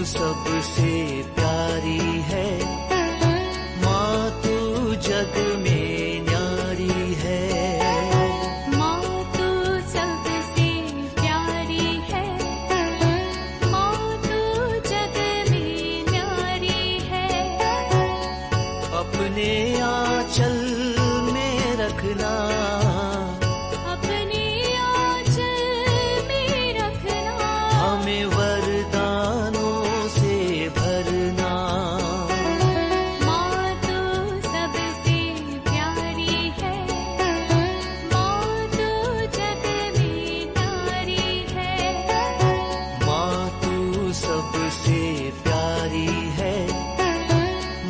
सबसे प्यारी है, माँ तू जग में न्यारी है। माँ तू सबसे प्यारी है, माँ तू जग में न्यारी है। अपने आंचल में रखना, अपने आंचल में रखना, हमें वरदानों से भरना। माँ तू सबसे प्यारी है, माँ तू जग में न्यारी है। माँ तू सबसे प्यारी है,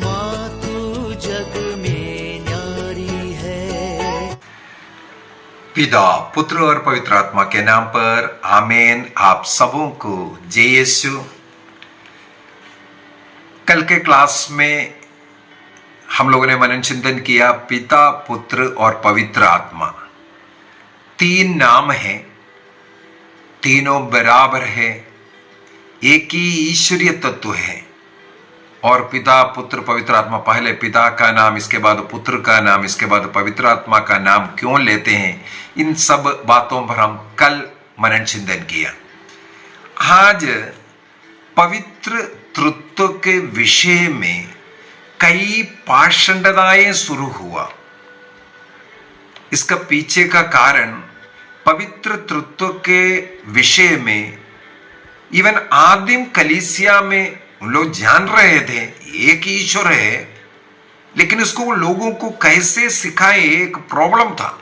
माँ तू जग में न्यारी है। पिता, पुत्र और पवित्र आत्मा के नाम पर आमीन। आप सबों को जय यीशु। कल के क्लास में हम लोगों ने मनन चिंतन किया पिता, पुत्र और पवित्र आत्मा। तीन नाम हैं, तीनों बराबर है, एक ही ईश्वरीय तत्व है। और पिता, पुत्र, पवित्र आत्मा, पहले पिता का नाम, इसके बाद पुत्र का नाम, इसके बाद पवित्र आत्मा का नाम क्यों लेते हैं, इन सब बातों पर हम कल मनन चिंतन किया। आज पवित्र तृत्व के विषय में कई पाषंडताएं शुरू हुआ। इसका पीछे का कारण पवित्र तृत्व के विषय में इवन आदिम कलीसिया में लोग जान रहे थे एक ईश्वर है, लेकिन इसको लोगों को कैसे सिखाए एक प्रॉब्लम था।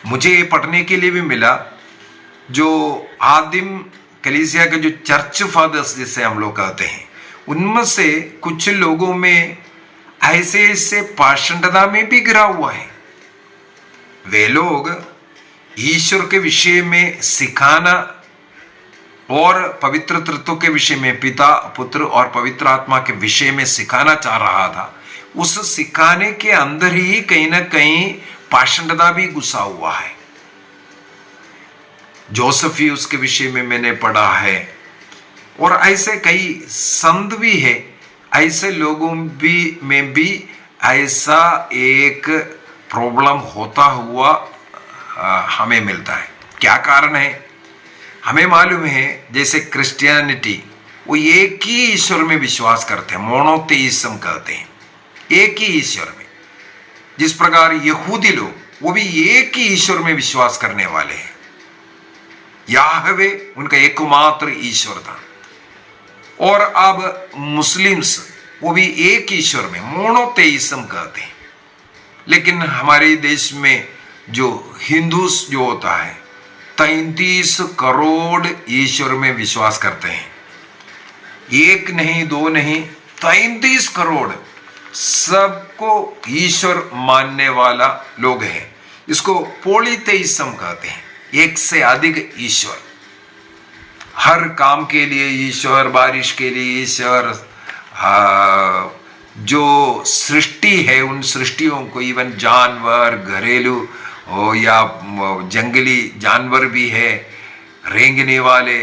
मुझे ये पढ़ने के लिए भी मिला, जो आदिम कलीसिया के जो चर्च फादर्स जिसे हम लोग कहते हैं, उनमें से कुछ लोगों में ऐसे ऐसे पाषंडता में भी गिरा हुआ है। वे लोग ईश्वर के विषय में सिखाना और पवित्र तत्व के विषय में पिता, पुत्र और पवित्र आत्मा के विषय में सिखाना चाह रहा था। उस सिखाने के अंदर ही कहीं ना कहीं पाषंडता भी घुसा हुआ है। जोसेफियस के विषय में मैंने पढ़ा है, और ऐसे कई संत भी है। ऐसे लोगों में भी ऐसा एक प्रॉब्लम होता हुआ हमें मिलता है। क्या कारण है हमें मालूम है। जैसे क्रिश्चियनिटी, वो एक ही ईश्वर में विश्वास करते हैं, मोनोथेइज्म कहते हैं, एक ही ईश्वर में। जिस प्रकार यहूदी लोग, वो भी एक ही ईश्वर में विश्वास करने वाले हैं। याहवे उनका एकमात्र ईश्वर था। और अब मुस्लिम्स, वो भी एक ईश्वर में मोनोथेइज्म कहते हैं। लेकिन हमारे देश में जो हिंदूस जो होता है, 33 करोड़ ईश्वर में विश्वास करते हैं। एक नहीं, दो नहीं, 33 करोड़ सबको ईश्वर मानने वाला लोग हैं। इसको पॉलीथेइज्म कहते हैं, एक से अधिक ईश्वर। हर काम के लिए ईश्वर, बारिश के लिए ईश्वर, जो सृष्टि है उन सृष्टियों को, इवन जानवर, घरेलू हो या जंगली जानवर भी है, रेंगने वाले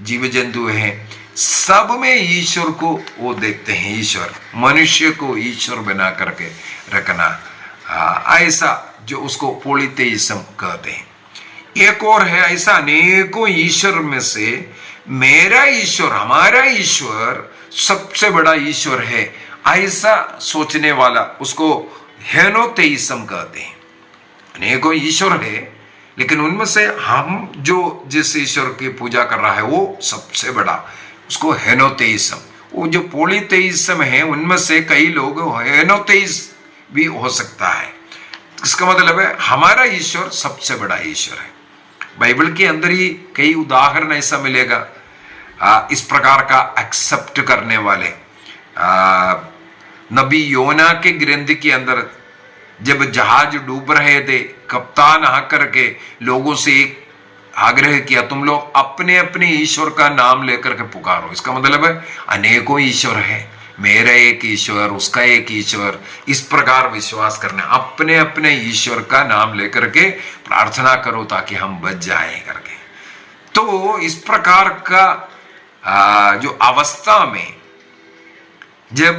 जीव जंतु हैं, सब में ईश्वर को वो देखते हैं। ईश्वर, मनुष्य को ईश्वर बना करके रखना, ऐसा जो उसको पॉलीथेइज्म कहते हैं। एक और है, ऐसा अनेकों ईश्वर में से मेरा ईश्वर, हमारा ईश्वर सबसे बड़ा ईश्वर है, ऐसा सोचने वाला, उसको हेनोथेइज्म कहते हैं। अनेकों ईश्वर है, लेकिन उनमें से हम जो जिस ईश्वर की पूजा कर रहा है वो सबसे बड़ा, उसको हेनोथेइज्म। वो जो पॉलीथेइज्म है, उनमें से कई लोग हेनोथेइज्म भी हो सकता है। इसका मतलब है हमारा ईश्वर सबसे बड़ा ईश्वर है। बाइबल के अंदर ही कई उदाहरण ऐसा मिलेगा इस प्रकार का एक्सेप्ट करने वाले। नबी योना के ग्रंथ के अंदर जब जहाज डूब रहे थे, कप्तान आकर के लोगों से एक आग्रह किया, तुम लोग अपने अपने ईश्वर का नाम लेकर के पुकारो। इसका मतलब है अनेकों ईश्वर है, मेरा एक ईश्वर, उसका एक ईश्वर, इस प्रकार विश्वास करना, अपने अपने ईश्वर का नाम लेकर के प्रार्थना करो ताकि हम बच जाए करके। तो इस प्रकार का जो अवस्था में जब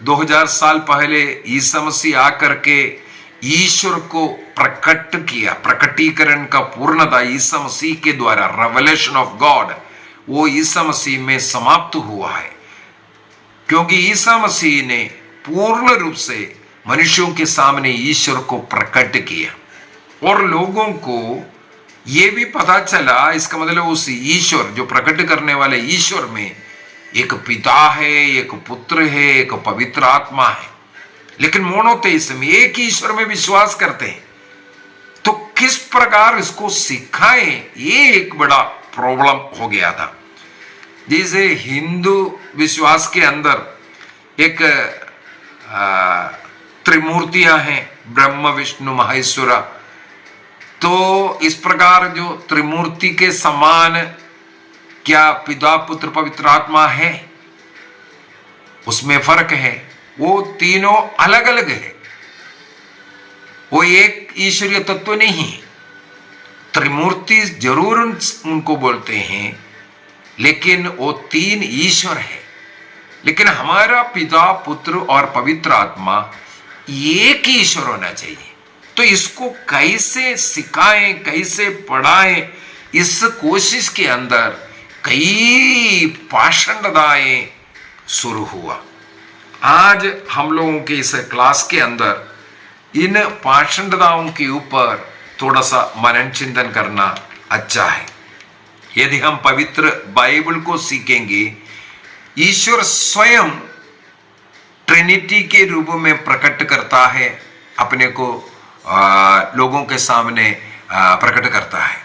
2000 साल पहले ईसा मसीह आकर के ईश्वर को प्रकट किया, प्रकटीकरण का पूर्णता ईसा मसीह के द्वारा, रेवलेशन ऑफ गॉड, वो ईसा मसीह में समाप्त हुआ है। क्योंकि ईसा मसीह ने पूर्ण रूप से मनुष्यों के सामने ईश्वर को प्रकट किया और लोगों को ये भी पता चला, इसका मतलब उस ईश्वर, जो प्रकट करने वाले ईश्वर में एक पिता है, एक पुत्र है, एक पवित्र आत्मा है, लेकिन मोनोथेइज्म, एक ईश्वर में विश्वास करते हैं। तो किस प्रकार इसको सिखाएं, ये एक बड़ा प्रॉब्लम हो गया था। जैसे हिंदू विश्वास के अंदर एक त्रिमूर्तियां हैं, ब्रह्म विष्णु महेश्वरा। तो इस प्रकार जो त्रिमूर्ति के समान क्या पिता पुत्र पवित्र आत्मा है, उसमें फर्क है। वो तीनों अलग अलग है, वो एक ईश्वरीय तत्व नहीं है। त्रिमूर्ति जरूर उनको बोलते हैं, लेकिन वो तीन ईश्वर है। लेकिन हमारा पिता पुत्र और पवित्र आत्मा एक ही ईश्वर होना चाहिए। तो इसको कैसे सिखाएं, कैसे पढ़ाएं, इस कोशिश के अंदर कई पाषंडताएं शुरू हुआ। आज हम लोगों के इस क्लास के अंदर इन पाषंडताओं के ऊपर थोड़ा सा मनन चिंतन करना अच्छा है। यदि हम पवित्र बाइबल को सीखेंगे, ईश्वर स्वयं ट्रिनिटी के रूप में प्रकट करता है, अपने को लोगों के सामने प्रकट करता है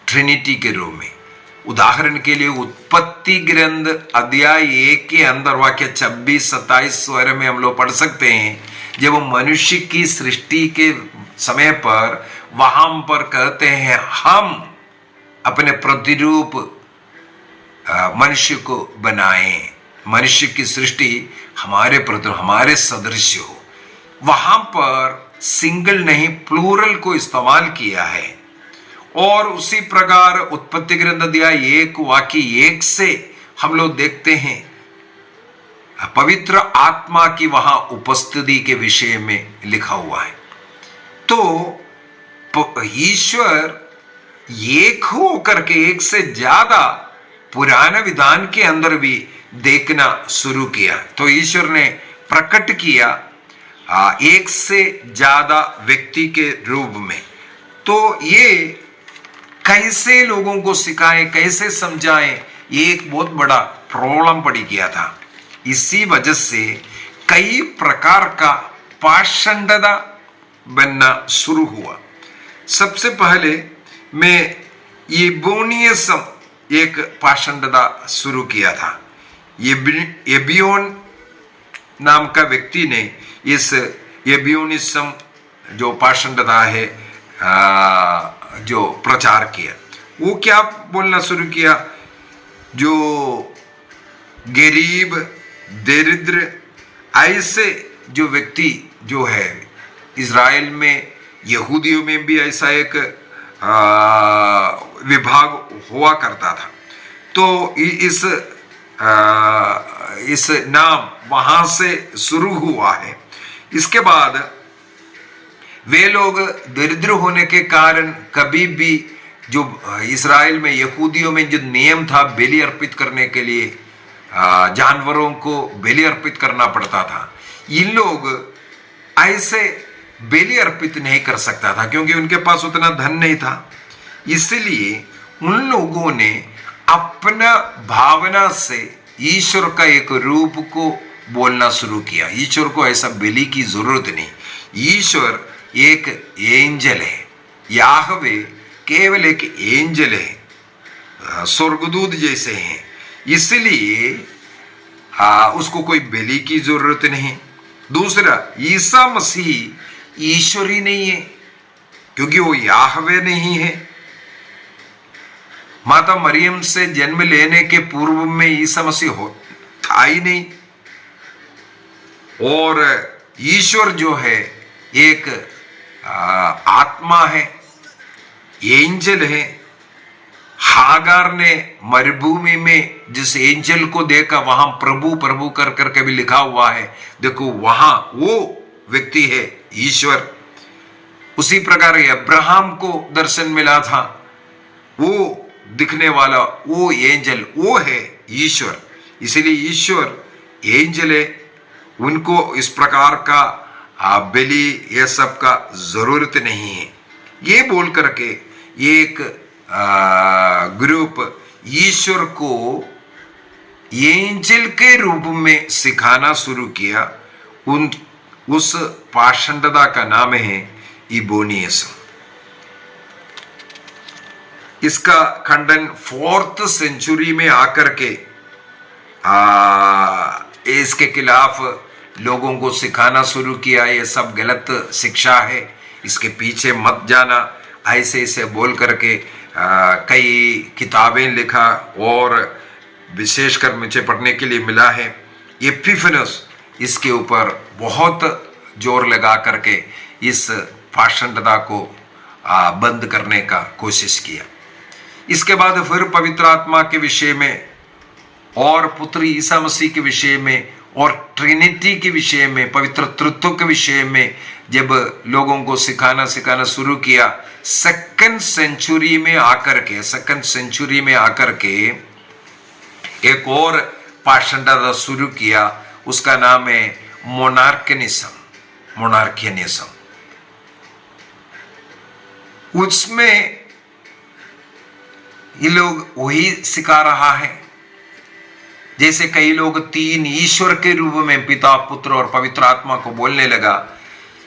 ट्रिनिटी के रूप में। उदाहरण के लिए उत्पत्ति ग्रंथ अध्याय 1 के अंदर वाक्य 26-27 वगैरह में हम लोग पढ़ सकते हैं। जब मनुष्य की सृष्टि के समय पर वहां पर कहते हैं, हम अपने प्रतिरूप मनुष्य को बनाएं, मनुष्य की सृष्टि हमारे प्रतिरूप, हमारे सदृश हो। वहां पर सिंगल नहीं, प्लूरल को इस्तेमाल किया है। और उसी प्रकार उत्पत्ति ग्रंथ अध्याय 1 वाक्य 1 से हम लोग देखते हैं पवित्र आत्मा की वहां उपस्थिति के विषय में लिखा हुआ है। तो ईश्वर एक हो करके एक से ज्यादा पुराने विधान के अंदर भी देखना शुरू किया। तो ईश्वर ने प्रकट किया एक से ज्यादा व्यक्ति के रूप में। तो ये कैसे लोगों को सिखाएं, कैसे समझाएं, ये एक बहुत बड़ा प्रॉब्लम पड़ गया था। इसी वजह से कई प्रकार का पाषंडता बनना शुरू हुआ। सबसे पहले मैं एबोनियज्म एक पाषंडता शुरू किया था। एबियोन नाम का व्यक्ति ने इस एबियोनिज्म जो पाषंडता है जो प्रचार किया। वो क्या बोलना शुरू किया, जो गरीब दरिद्र ऐसे जो व्यक्ति जो है, इज़राइल में यहूदियों में भी ऐसा एक विभाग हुआ करता था। तो इस नाम वहां से शुरू हुआ है। इसके बाद वे लोग दरिद्र होने के कारण कभी भी जो इज़राइल में यहूदियों में जो नियम था बलि अर्पित करने के लिए, जानवरों को बलि अर्पित करना पड़ता था। इन लोग ऐसे बलि अर्पित नहीं कर सकता था क्योंकि उनके पास उतना धन नहीं था। इसलिए उन लोगों ने अपना भावना से ईश्वर का एक रूप को बोलना शुरू किया। ईश्वर को ऐसा बलि की जरूरत नहीं, ईश्वर एक एंजल है, याहवे केवल एक एंजल है, स्वर्गदूत जैसे हैं, इसलिए उसको कोई बलि की जरूरत नहीं। दूसरा, ईसा मसीह ईश्वर ही नहीं है क्योंकि वो याहवे नहीं है। माता मरियम से जन्म लेने के पूर्व में ईसा मसीह था ही नहीं। और ईश्वर जो है एक आत्मा है, एंजल है, हागार ने मरुभूमि में जिस एंजल को देखा, वहां प्रभु प्रभु कर करके भी लिखा हुआ है, देखो वहां वो व्यक्ति है ईश्वर। उसी प्रकार अब्राहम को दर्शन मिला था, वो दिखने वाला वो एंजल वो है ईश्वर। इसलिए ईश्वर एंजल है, उनको इस प्रकार का बलि ये सब का जरूरत नहीं है। ये बोल करके एक ग्रुप ईश्वर को एंजल के रूप में सिखाना शुरू किया। उस पाषंडता का नाम है इबोनियज्म। इसका खंडन 4th सेंचुरी में आकर के इसके खिलाफ लोगों को सिखाना शुरू किया, ये सब गलत शिक्षा है, इसके पीछे मत जाना, ऐसे ऐसे बोल करके कई किताबें लिखा। और विशेषकर मुझे पढ़ने के लिए मिला है एपिफेनस इसके ऊपर बहुत जोर लगा करके इस पाषंडता को बंद करने का कोशिश किया। इसके बाद फिर पवित्र आत्मा के विषय में और पुत्र ईसा मसीह के विषय में और ट्रिनिटी के विषय में, पवित्र तृत्व के विषय में जब लोगों को सिखाना शुरू किया, 2nd सेंचुरी में आकर के एक और पाषंडता शुरू किया। उसका नाम है मोनार्कियनिज्म। उसमें ये लोग वही सिखा रहा है, जैसे कई लोग 3 ईश्वर के रूप में पिता पुत्र और पवित्र आत्मा को बोलने लगा।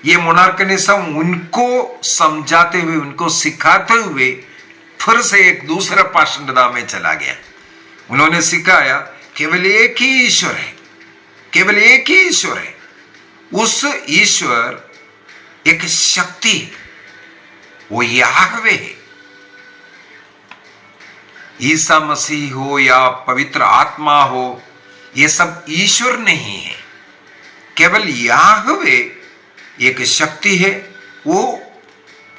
ये मोनार्कियनिज्म उनको समझाते हुए, उनको सिखाते हुए फिर से एक दूसरा पाषंडता में चला गया। उन्होंने सिखाया केवल एक ही ईश्वर है, केवल एक ही ईश्वर है। उस ईश्वर एक शक्ति है, वो याहवे है। ईसा मसीह हो या पवित्र आत्मा हो, ये सब ईश्वर नहीं है, केवल याहवे एक शक्ति है, वो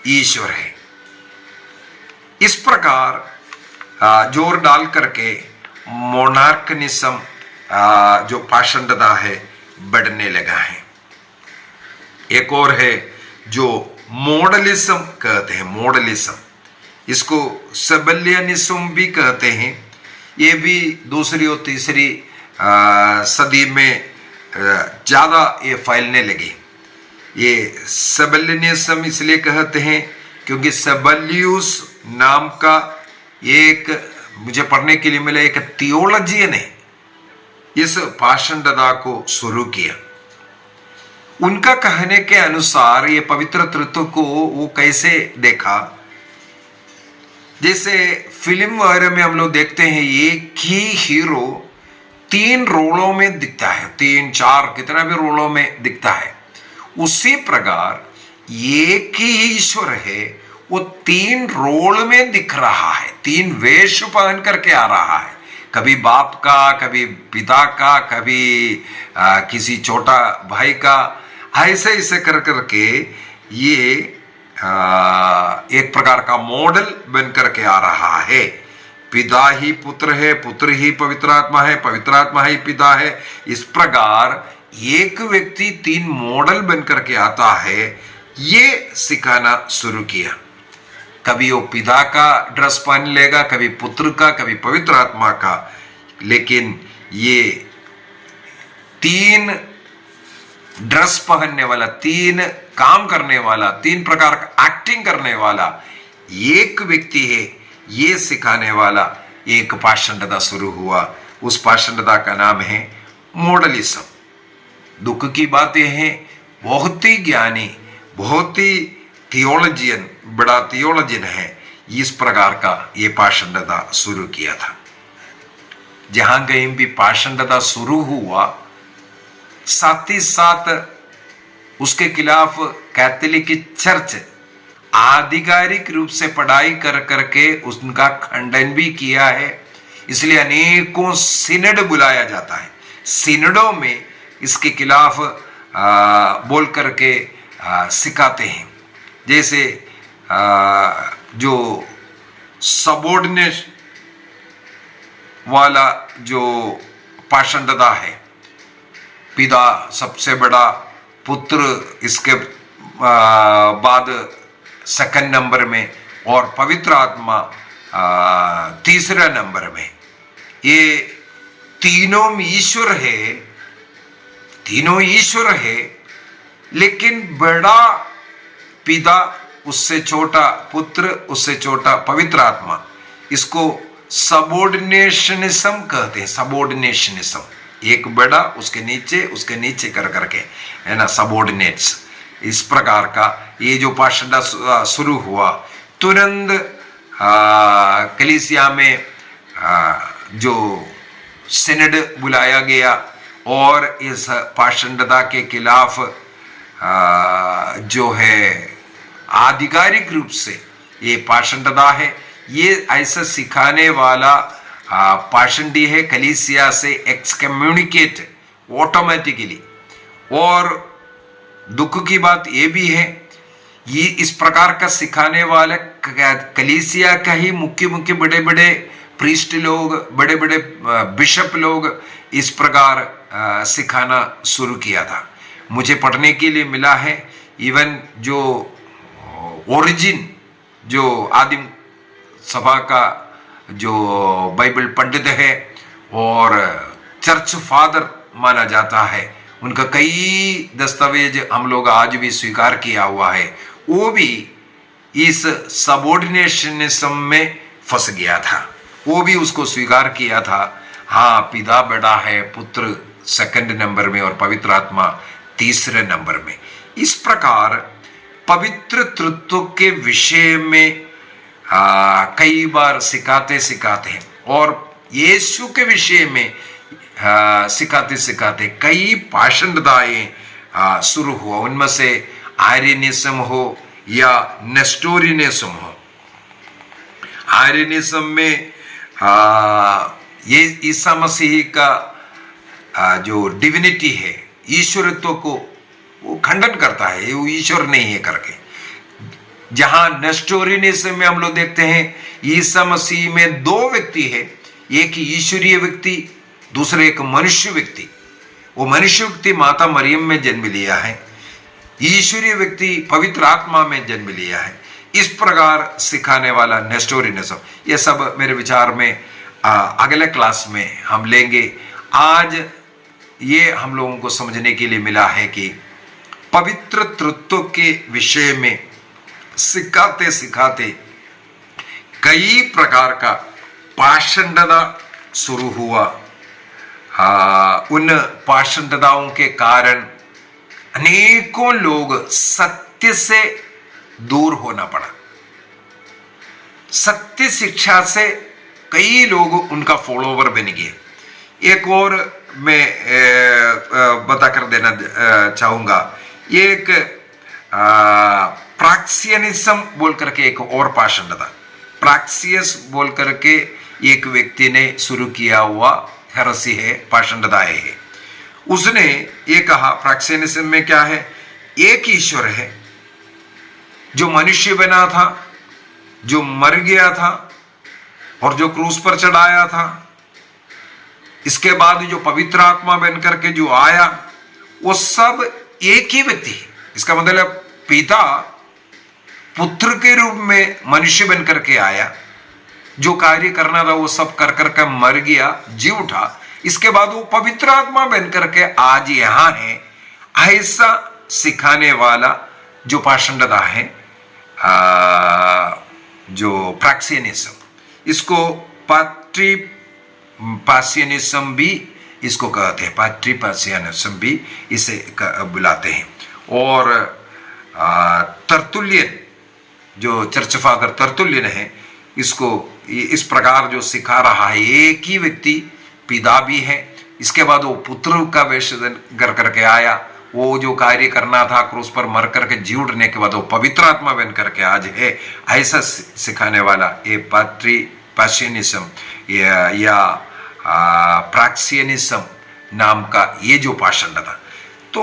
ईश्वर है। इस प्रकार जोर डाल करके मोनार्कियनिज्म जो पाषंडता है बढ़ने लगा है। एक और है जो मॉडलिज्म कहते हैं, मॉडलिज्म, इसको सबेलियनिज्म भी कहते हैं। ये भी 2री और 3री सदी में ज्यादा ये फैलने लगे। ये सबेलियनिज्म इसलिए कहते हैं क्योंकि सबेलियुस नाम का एक मुझे पढ़ने के लिए मिला एक थियोलॉजियन ने इस पाषंडता को शुरू किया। उनका कहने के अनुसार ये पवित्र तृत्व को वो कैसे देखा, जैसे फिल्म वगैरह में हम लोग देखते हैं एक ही हीरो 3 रोलों में दिखता है, 3, 4 कितना भी रोलों में दिखता है। उसी प्रकार एक ही ईश्वर है, वो 3 रोल में दिख रहा है, 3 वेश पहन करके आ रहा है, कभी बाप का, कभी पिता का, कभी किसी छोटा भाई का, ऐसे ऐसे कर करके ये एक प्रकार का मॉडल बन करके आ रहा है। पिता ही पुत्र है, पुत्र ही पवित्र आत्मा है, पवित्र आत्मा ही पिता है। इस प्रकार एक व्यक्ति 3 मॉडल बन करके आता है, ये सिखाना शुरू किया। कभी वो पिता का ड्रेस पहन लेगा, कभी पुत्र का, कभी पवित्र आत्मा का, लेकिन ये 3 ड्रेस पहनने वाला, 3 काम करने वाला, 3 प्रकार का एक्टिंग करने वाला एक व्यक्ति है, ये सिखाने वाला एक पाषंडता शुरू हुआ। उस पाषंडता का नाम है मॉडलिज्म। दुख की बात यह है, बहुत ही ज्ञानी, बहुत ही थियोलॉजियन, बड़ा थियोलॉजियन है, इस प्रकार का ये पाषंडता शुरू किया था। जहां कहीं भी पाषंडता शुरू हुआ, साथ ही साथ उसके खिलाफ कैथोलिक चर्च आधिकारिक रूप से पढ़ाई कर करके उनका खंडन भी किया है। इसलिए अनेकों सिनड बुलाया जाता है, सिनडों में इसके खिलाफ बोल करके सिखाते हैं। जैसे जो सबॉर्डिनेट वाला जो पाषंडता है, पिता सबसे बड़ा, पुत्र इसके बाद सेकंड नंबर में, और पवित्र आत्मा तीसरा नंबर में। ये तीनों ईश्वर है, तीनों ईश्वर है, लेकिन बड़ा पिता, उससे छोटा पुत्र, उससे छोटा पवित्र आत्मा। इसको सबॉर्डिनेशनिज्म कहते हैं, सबॉर्डिनेशनिज्म। एक बड़ा, उसके नीचे कर करके, है ना, सबॉर्डिनेट्स। इस प्रकार का ये जो पाषंडा शुरू हुआ, तुरंत कलीसिया में जो सिनड बुलाया गया और इस पाषंडता के खिलाफ जो है आधिकारिक रूप से ये पाषंडता है, ये ऐसा सिखाने वाला पाषंडी है, कलीसिया से एक्सकम्युनिकेट ऑटोमेटिकली। और दुख की बात ये भी है, ये इस प्रकार का सिखाने वाला कलीसिया का ही मुख्य बड़े बड़े प्रीस्ट लोग, बड़े बड़े बिशप लोग इस प्रकार सिखाना शुरू किया था। मुझे पढ़ने के लिए मिला है, इवन जो ओरिजिन, जो आदिम सभा का जो बाइबल पंडित है और चर्च फादर माना जाता है, उनका कई दस्तावेज हम लोग आज भी स्वीकार किया हुआ है, वो भी इस सबॉर्डिनेशनिज्म में फंस गया था। वो भी उसको स्वीकार किया था, हाँ पिता बड़ा है, पुत्र सेकंड नंबर में और पवित्र आत्मा तीसरे नंबर में। इस प्रकार पवित्र तत्व के विषय में कई बार सिखाते सिखाते और यीशु के विषय में सिखाते सिखाते कई पाषंडताएं शुरू हुआ। उनमें से आर्यनिज्म हो या नेस्टोरिनिज्म हो। आर्यनिज्म में ये ईसा मसीह का जो डिविनिटी है, ईश्वरत्व को वो खंडन करता है, वो ईश्वर नहीं है करके। जहां नेस्टोरिनिज्म में हम लोग देखते हैं ईसा मसीह में दो व्यक्ति है, एक ईश्वरीय व्यक्ति, दूसरे एक मनुष्य व्यक्ति। वो मनुष्य व्यक्ति माता मरियम में जन्म लिया है, ईश्वरीय व्यक्ति पवित्र आत्मा में जन्म लिया है। इस प्रकार सिखाने वाला नेस्टोरिनिज्म, ये सब मेरे विचार में अगले क्लास में हम लेंगे। आज ये हम लोगों को समझने के लिए मिला है कि पवित्र तत्व के विषय में सिखाते सिखाते कई प्रकार का पाषंडता शुरू हुआ। उन पाषंडताओं के कारण अनेकों लोग सत्य से दूर होना पड़ा। सत्य शिक्षा से कई लोग उनका फॉलोवर बन गए। एक और मैं बताकर देना चाहूंगा, एक प्राक्सियनिज्म बोल करके एक और पाषंडता, प्राक्सियस बोल करके एक व्यक्ति ने शुरू किया हुआ हेरेसी है, पाषंडताएं है। उसने ये कहा प्राक्सियनिज्म में क्या है, एक ईश्वर है जो मनुष्य बना था, जो मर गया था और जो क्रूस पर चढ़ाया था। इसके बाद जो पवित्र आत्मा बन करके जो आया, वो सब एक ही व्यक्ति है। इसका मतलब पिता पुत्र के रूप में मनुष्य बन करके आया, जो कार्य करना था वो सब कर करके मर गया, जी उठा। इसके बाद वो पवित्र आत्मा बन करके आज यहां है। ऐसा सिखाने वाला जो पाषंडता है, जो प्राक्सियनिज्म, इसको पासियनिज्म भी इसको कहते हैं, पासियनिज्म भी इसे बुलाते हैं। और तरतुल्यन, जो चर्च फादर तरतुल्यन है, इसको इस प्रकार जो सिखा रहा है, एक ही व्यक्ति पिता भी है, इसके बाद वो पुत्र का वेश कर करके आया, वो जो कार्य करना था क्रूस पर मर करके जी उठने के बाद वो पवित्र आत्मा बन करके आज है। ऐसा सिखाने वाला ये पासियनिज्म या प्राक्सियनिज्म नाम का ये जो पाषंडता, तो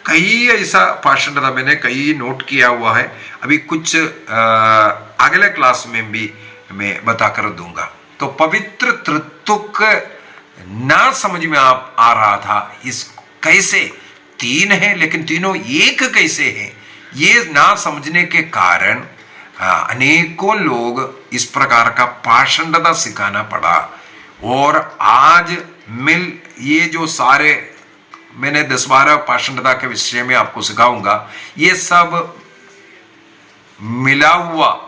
कई ऐसा पाषंडता मैंने कई नोट किया हुआ है। अभी कुछ अगले क्लास में भी मैं बताकर दूंगा। तो पवित्र तृत्व ना समझ में आ रहा था, इस कैसे तीन है लेकिन तीनों एक कैसे है, ये ना समझने के कारण अनेकों लोग इस प्रकार का पाषंडता सिखाना पड़ा। और आज ये जो सारे मैंने 10-12 पाषंडता के विषय में आपको सिखाऊंगा, ये सब मिला हुआ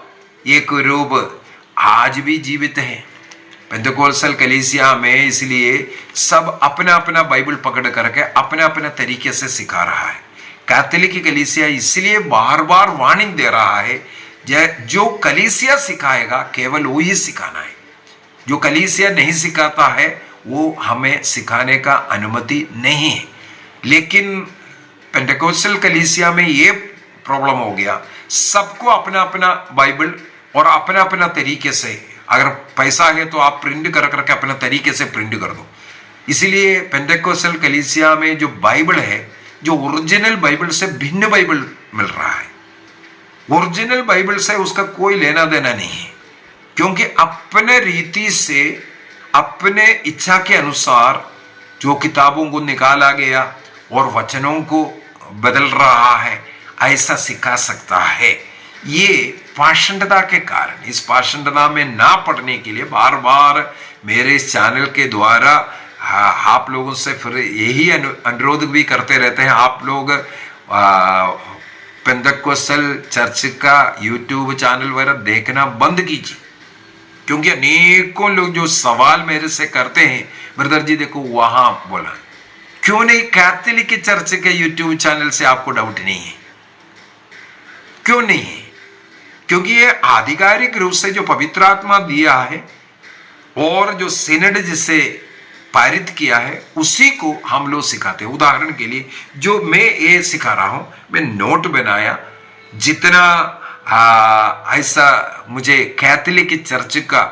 एक रूप आज भी जीवित है पेंटेकोस्टल कलीसिया में। इसलिए सब अपना अपना बाइबल पकड़ करके अपने अपने तरीके से सिखा रहा है। कैथोलिक कलीसिया इसलिए बार बार वार्निंग दे रहा है, जो कलीसिया सिखाएगा केवल वो ही सिखाना है, जो कलीसिया नहीं सिखाता है वो हमें सिखाने का अनुमति नहीं है। लेकिन पेंटेकोस्टल कलीसिया में ये प्रॉब्लम हो गया, सबको अपना अपना बाइबल और अपना अपना तरीके से, अगर पैसा है तो आप प्रिंट कर करके अपने तरीके से प्रिंट कर दो। इसीलिए पेंटेकोस्टल कलीसिया में जो बाइबल है, जो ओरिजिनल बाइबल से भिन्न बाइबल मिल रहा है। ओरिजिनल बाइबल से उसका कोई लेना देना नहीं है, क्योंकि अपने रीति से अपने इच्छा के अनुसार जो किताबों को निकाला गया और वचनों को बदल रहा है, ऐसा सिखा सकता है। ये पाषंडता के कारण, इस पाषंडता में ना पड़ने के लिए बार बार मेरे इस चैनल के द्वारा आप लोगों से फिर यही अनुरोध भी करते रहते हैं, आप लोग पेंटेकोस्टल चर्च का यूट्यूब चैनल वगैरह देखना बंद कीजिए, क्योंकि अनेकों लोग जो सवाल मेरे से करते हैं, ब्रदर जी देखो वहां बोला, क्यों नहीं कैथोलिक चर्च के यूट्यूब चैनल से आपको डाउट नहीं है? क्यों नहीं है? क्योंकि ये आधिकारिक रूप से जो पवित्र आत्मा दिया है और जो सिनड जिसे पारित किया है उसी को हम लोग सिखाते हैं। उदाहरण के लिए जो मैं ये सिखा रहा हूं, मैं नोट बनाया, जितना ऐसा मुझे कैथोलिक चर्च का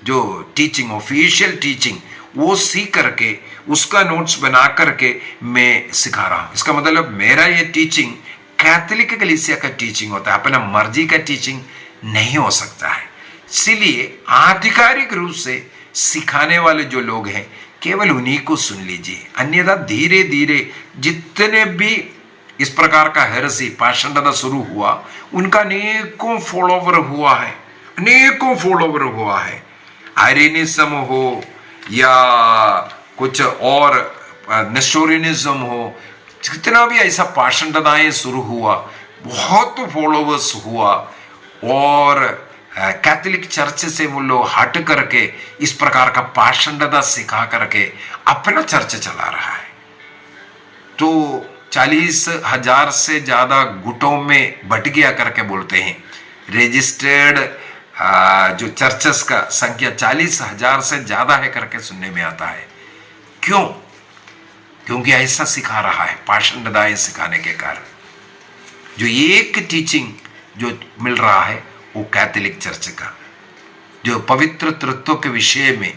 जो टीचिंग, ऑफिशियल टीचिंग, वो सीख करके उसका नोट्स बना करके मैं सिखा रहा हूं। इसका मतलब मेरा ये टीचिंग कैथोलिक कलीसिया का टीचिंग होता है, अपना मर्जी का टीचिंग नहीं हो सकता है। इसीलिए आधिकारिक रूप से सिखाने वाले जो लोग हैं केवल उन्हीं को सुन लीजिए, अन्यथा धीरे धीरे जितने भी इस प्रकार का हेरेसी पाषंडता शुरू हुआ, उनका अनेकों फॉलोवर हुआ है, अनेकों फॉलोवर हुआ है। आयरिनिज्म हो या कुछ और नेस्टोरियनिज्म हो, जितना भी ऐसा पाषंडताएं शुरू हुआ, बहुत फॉलोवर्स हुआ, और कैथोलिक चर्च से वो लोग हट करके इस प्रकार का पाषंडता सिखा करके अपना चर्च चला रहा है। तो 40,000 से ज्यादा गुटों में बट गया करके बोलते हैं। रजिस्टर्ड जो चर्चेस का संख्या 40,000 से ज्यादा है करके सुनने में आता है। क्यों? क्योंकि ऐसा सिखा रहा है, पाषंडताएं सिखाने के कारण। जो एक टीचिंग जो मिल रहा है वो कैथोलिक चर्च का, जो पवित्र तृत्व के विषय में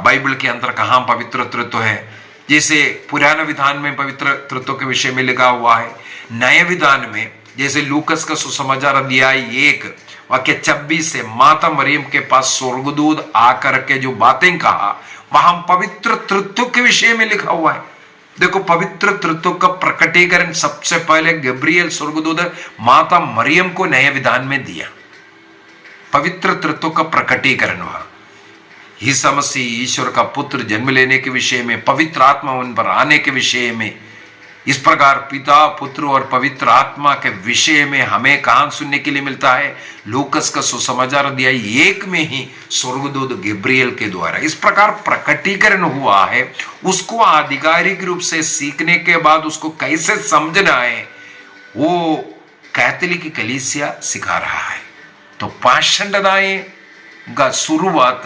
बाइबल के अंदर कहाँ पवित्र तृत्व है, जैसे पुराने विधान में पवित्र तृत्व के विषय में लिखा हुआ है, नए विधान में जैसे लूकस का सुसमाचार अध्याय 1 वाक्य 26 से माता मरियम के पास स्वर्गदूत आकर के जो बातें कहा, वहां पवित्र तृत्व के विषय में लिखा हुआ है। देखो, पवित्र तृत्व का प्रकटीकरण सबसे पहले गब्रियल स्वर्गदूत माता मरियम को नए विधान में दिया। पवित्र तृत्व का प्रकटीकरण हुआ। यीशु मसीह ईश्वर का पुत्र जन्म लेने के विषय में, पवित्र आत्मा उन पर आने के विषय में, इस प्रकार पिता, पुत्र और पवित्र आत्मा के विषय में हमें कहां सुनने के लिए मिलता है? लूकस का सुसमाचार अध्याय 1 में ही स्वर्गदूत गब्रियल के द्वारा इस प्रकार प्रकटीकरण हुआ है। उसको आधिकारिक रूप से सीखने के बाद उसको कैसे समझना है, वो कैथोलिक कलीसिया सिखा रहा है। तो पाषंडताएं का शुरुआत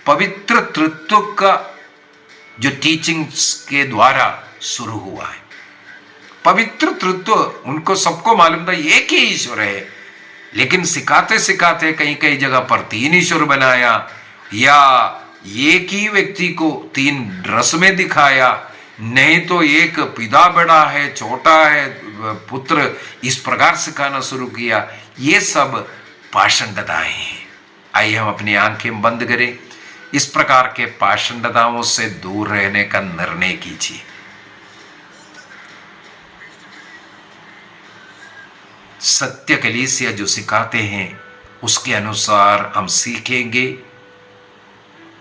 पवित्र तृत्व का जो टीचिंग्स के द्वारा शुरू हुआ है। पवित्र तृत्व उनको सबको मालूम था एक ही ईश्वर है, लेकिन सिखाते सिखाते कहीं कहीं जगह पर 3 ईश्वर बनाया, या एक ही व्यक्ति को 3 रस्में दिखाया, नहीं तो एक पिता बड़ा है, छोटा है, पुत्र, इस प्रकार सिखाना शुरू किया। ये सब पाषंडताएं हैं। आइए हम अपनी आंखें बंद करें, इस प्रकार के पाषंडताओं से दूर रहने का निर्णय कीजिए। सत्य कलीसिया जो सिखाते हैं उसके अनुसार हम सीखेंगे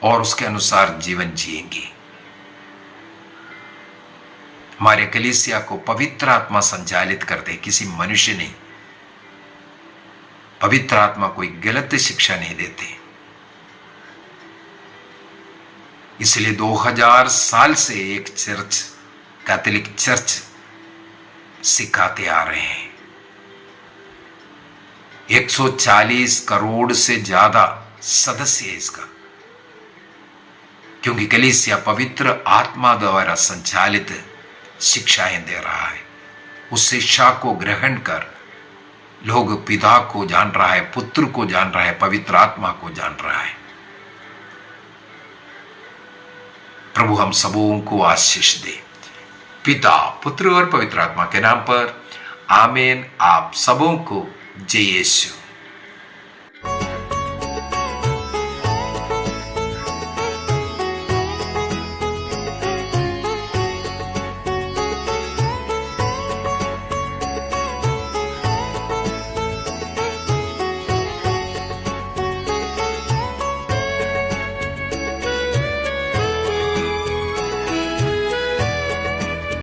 और उसके अनुसार जीवन जिएंगे। हमारे कलीसिया को पवित्र आत्मा संचालित करते, किसी मनुष्य नहीं। पवित्र आत्मा कोई गलत शिक्षा नहीं देते। इसलिए 2000 साल से एक चर्च, कैथोलिक चर्च सिखाते आ रहे हैं। 140 करोड़ से ज्यादा सदस्य है इसका, क्योंकि कलीसिया पवित्र आत्मा द्वारा संचालित शिक्षाएं दे रहा है। उस शिक्षा को ग्रहण कर लोग पिता को जान रहा है, पुत्र को जान रहा है, पवित्र आत्मा को जान रहा है। प्रभु हम सबों को आशीष दे, पिता, पुत्र और पवित्र आत्मा के नाम पर आमीन। आप सबों को जय यीशु।